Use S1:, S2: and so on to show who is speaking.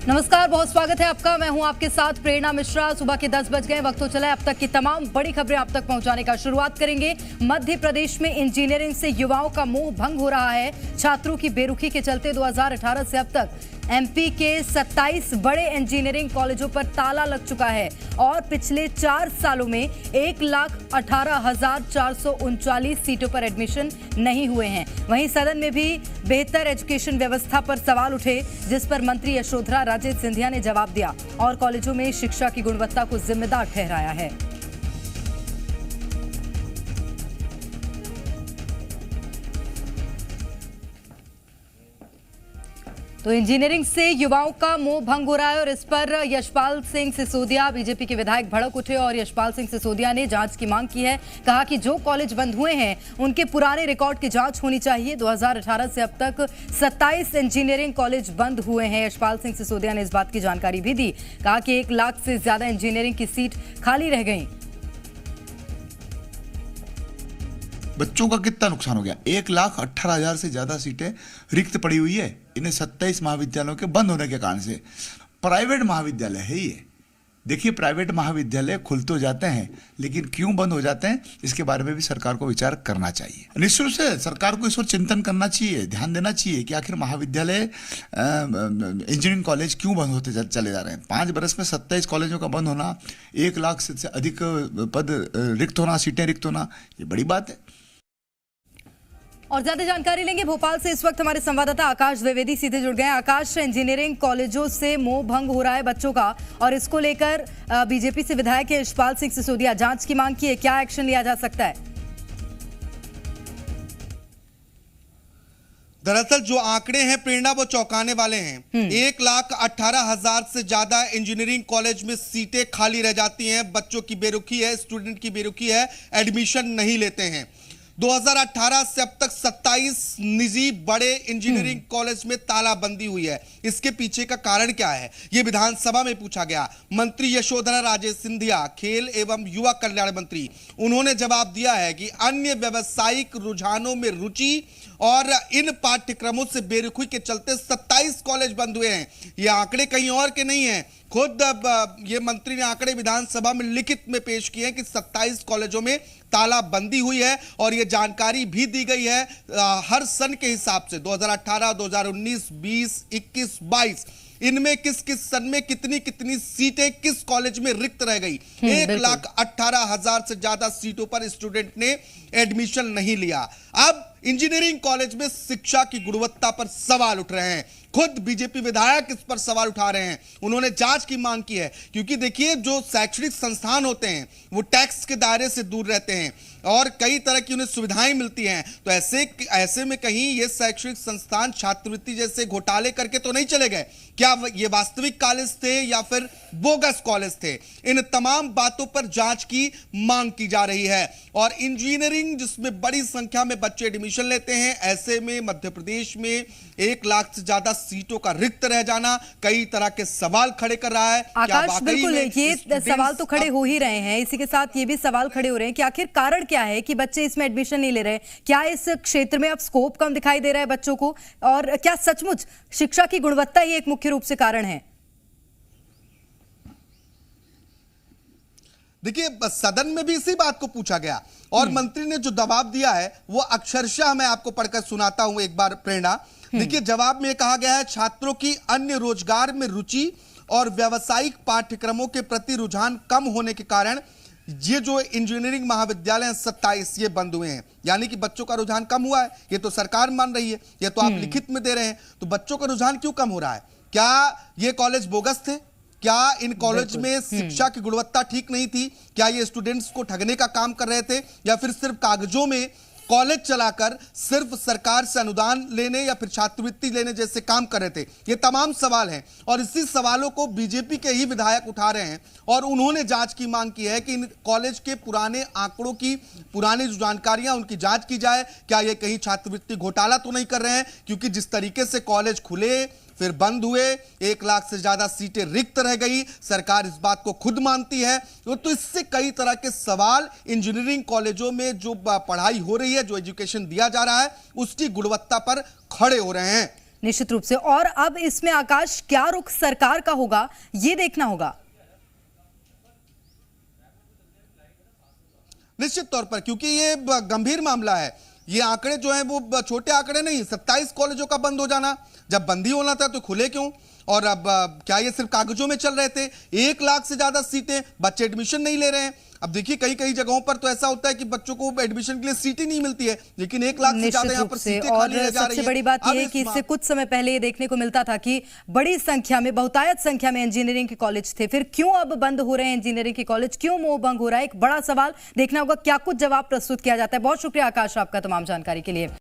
S1: नमस्कार, बहुत स्वागत है आपका। मैं हूं आपके साथ प्रेरणा मिश्रा। सुबह के 10 बज गए, वक्त हो चला है अब तक की तमाम बड़ी खबरें आप तक पहुंचाने का। शुरुआत करेंगे मध्य प्रदेश में इंजीनियरिंग से युवाओं का मोह भंग हो रहा है। छात्रों की बेरुखी के चलते 2018 से अब तक एमपी के 27 बड़े इंजीनियरिंग कॉलेजों पर ताला लग चुका है और पिछले 4 सालों में 1,18,439 सीटों पर एडमिशन नहीं हुए हैं। वहीं सदन में भी बेहतर एजुकेशन व्यवस्था पर सवाल उठे, जिस पर मंत्री यशोधरा राजे सिंधिया ने जवाब दिया और कॉलेजों में शिक्षा की गुणवत्ता को जिम्मेदार ठहराया है। तो इंजीनियरिंग से युवाओं का मोह भंग हो रहा है और इस पर यशपाल सिंह सिसोदिया, बीजेपी के विधायक, भड़क उठे और यशपाल सिंह सिसोदिया ने जांच की मांग की है। कहा कि जो कॉलेज बंद हुए हैं उनके पुराने रिकॉर्ड की जांच होनी चाहिए। 2018 से अब तक 27 इंजीनियरिंग कॉलेज बंद हुए हैं। यशपाल सिंह सिसोदिया ने इस बात की जानकारी भी दी। कहा कि 1 लाख से ज्यादा इंजीनियरिंग की सीट खाली रह गई।
S2: बच्चों का कितना नुकसान हो गया? 1,18,000 से ज्यादा सीटें रिक्त पड़ी हुई है इन्हें 27 महाविद्यालयों के बंद होने के कारण से। प्राइवेट महाविद्यालय है ये। देखिए, प्राइवेट महाविद्यालय खुल तो जाते हैं, लेकिन क्यों बंद हो जाते हैं इसके बारे में भी सरकार को विचार करना चाहिए। निश्चित रूप से सरकार को इस पर चिंतन करना चाहिए, ध्यान देना चाहिए कि आखिर महाविद्यालय इंजीनियरिंग कॉलेज क्यों बंद होते चले जा रहे हैं। 5 बरस में 27 कॉलेजों का बंद होना, 1 लाख से अधिक पद रिक्त होना, सीटें रिक्त होना, ये बड़ी बात है।
S1: और ज्यादा जानकारी लेंगे भोपाल से। इस वक्त हमारे संवाददाता आकाश द्विवेदी सीधे जुड़ गए हैं। आकाश, इंजीनियरिंग कॉलेजों से मोह भंग हो रहा है बच्चों का और इसको लेकर बीजेपी से विधायक यशपाल सिंह सिसोदिया जांच की मांग की है। क्या एक्शन लिया जा सकता है?
S3: दरअसल जो आंकड़े हैं प्रेरणा, वो चौंकाने वाले हैं। 1,18,000 से ज्यादा इंजीनियरिंग कॉलेज में सीटें खाली रह जाती हैं। बच्चों की बेरुखी है, स्टूडेंट की बेरुखी है, एडमिशन नहीं लेते हैं। 2018 से अब तक 27 निजी बड़े इंजीनियरिंग कॉलेज में तालाबंदी हुई है। इसके पीछे का कारण क्या है, यह विधानसभा में पूछा गया। मंत्री यशोधरा राजे सिंधिया, खेल एवं युवा कल्याण मंत्री, उन्होंने जवाब दिया है कि अन्य व्यावसायिक रुझानों में रुचि और इन पाठ्यक्रमों से बेरुखी के चलते 27 कॉलेज बंद हुए हैं। ये आंकड़े कहीं और के नहीं हैं। खुद ये मंत्री ने आंकड़े विधानसभा में लिखित में पेश किए हैं कि 27 कॉलेजों में तालाबंदी हुई है और ये जानकारी भी दी गई है हर सन के हिसाब से। 2018, 2019, 20, 21, 22 इनमें किस किस सन में कितनी कितनी सीटें किस कॉलेज में रिक्त रह गई। 1,18,000 से ज्यादा सीटों पर स्टूडेंट ने एडमिशन नहीं लिया। अब इंजीनियरिंग कॉलेज में शिक्षा की गुणवत्ता पर सवाल उठ रहे हैं। खुद बीजेपी विधायक इस पर सवाल उठा रहे हैं। उन्होंने जांच की मांग की है, क्योंकि देखिए, जो शैक्षणिक संस्थान होते हैं वो टैक्स के दायरे से दूर रहते हैं और कई तरह की उन्हें सुविधाएं मिलती हैं। तो ऐसे में कहीं ये शैक्षणिक संस्थान छात्रवृत्ति जैसे घोटाले करके तो नहीं चले गए। क्या ये वास्तविक कॉलेज थे या फिर बोगस कॉलेज थे? इन तमाम बातों पर जांच की मांग की जा रही है। और इंजीनियरिंग जिसमें बड़ी संख्या में बच्चे एडमिशन लेते हैं, ऐसे में मध्य प्रदेश में 1 लाख से ज्यादा सीटों का रिक्त रह जाना कई तरह के सवाल खड़े कर रहा है।
S1: आकाश, बिल्कुल ये सवाल तो खड़े हो ही रहे हैं। इसी के साथ ये भी सवाल खड़े हो रहे हैं कि आखिर कारण क्या है कि बच्चे इसमें एडमिशन नहीं ले रहे? क्या इस क्षेत्र में अब स्कोप कम दिखाई दे रहा है बच्चों को, और क्या सचमुच शिक्षा की गुणवत्ता ही एक मुख्य रूप से कारण है?
S3: देखिए, सदन में भी इसी बात को पूछा गया और मंत्री ने जो जवाब दिया है वो अक्षरशः मैं आपको पढ़कर सुनाता हूं एक बार, प्रेरणा। देखिए, जवाब में कहा गया है, छात्रों की अन्य रोजगार में रुचि और व्यावसायिक पाठ्यक्रमों के प्रति रुझान कम होने के कारण ये जो इंजीनियरिंग महाविद्यालय हैं 27 ये बंद हुए हैं। यानी कि बच्चों का रुझान कम हुआ है, ये तो सरकार मान रही है, ये तो आप लिखित में दे रहे हैं। तो बच्चों का रुझान क्यों कम हो रहा है? क्या ये कॉलेज बोगस थे? क्या इन कॉलेज में शिक्षा की गुणवत्ता ठीक नहीं थी? क्या ये स्टूडेंट्स को ठगने का काम कर रहे थे, या फिर सिर्फ कागजों में कॉलेज चलाकर सिर्फ सरकार से अनुदान लेने या फिर छात्रवृत्ति लेने जैसे काम कर रहे थे? ये तमाम सवाल हैं और इसी सवालों को बीजेपी के ही विधायक उठा रहे हैं और उन्होंने जांच की मांग की है कि इन कॉलेज के पुराने आंकड़ों की, पुरानी जो जानकारियां उनकी जांच की जाए। क्या ये कहीं छात्रवृत्ति घोटाला तो नहीं कर रहे हैं? क्योंकि जिस तरीके से कॉलेज खुले फिर बंद हुए, 1 लाख से ज्यादा सीटें रिक्त रह गई, सरकार इस बात को खुद मानती है। तो इससे कई तरह के सवाल इंजीनियरिंग कॉलेजों में जो पढ़ाई हो रही है, जो एजुकेशन दिया जा रहा है, उसकी गुणवत्ता पर खड़े हो रहे हैं।
S1: निश्चित रूप से। और अब इसमें आकाश क्या रुख सरकार का होगा, ये देखना होगा।
S3: निश्चित तौर पर, क्योंकि ये गंभीर मामला है। ये आंकड़े जो हैं वो छोटे आंकड़े नहीं। 27 कॉलेजों का बंद हो जाना, जब बंद ही होना था तो खुले क्यों? और अब क्या ये सिर्फ कागजों में चल रहे थे? 1 लाख से ज्यादा सीटें, बच्चे एडमिशन नहीं ले रहे हैं। अब देखिए कई कई जगहों पर तो ऐसा होता है कि बच्चों को एडमिशन के लिए सीट ही नहीं मिलती है, लेकिन 1 लाख से ज्यादा यहाँ पर सीटें खाली रह जा रही हैं।
S1: सबसे बड़ी बात यह है कि इससे कुछ समय पहले ये देखने को मिलता था कि बड़ी संख्या में, बहुतायत संख्या में इंजीनियरिंग के कॉलेज थे। फिर क्यों अब बंद हो रहे हैं इंजीनियरिंग के कॉलेज, क्यों मोह भंग हो रहा है? एक बड़ा सवाल। देखना होगा क्या कुछ जवाब प्रस्तुत किया जाता है। बहुत शुक्रिया आकाश आपका तमाम जानकारी के लिए।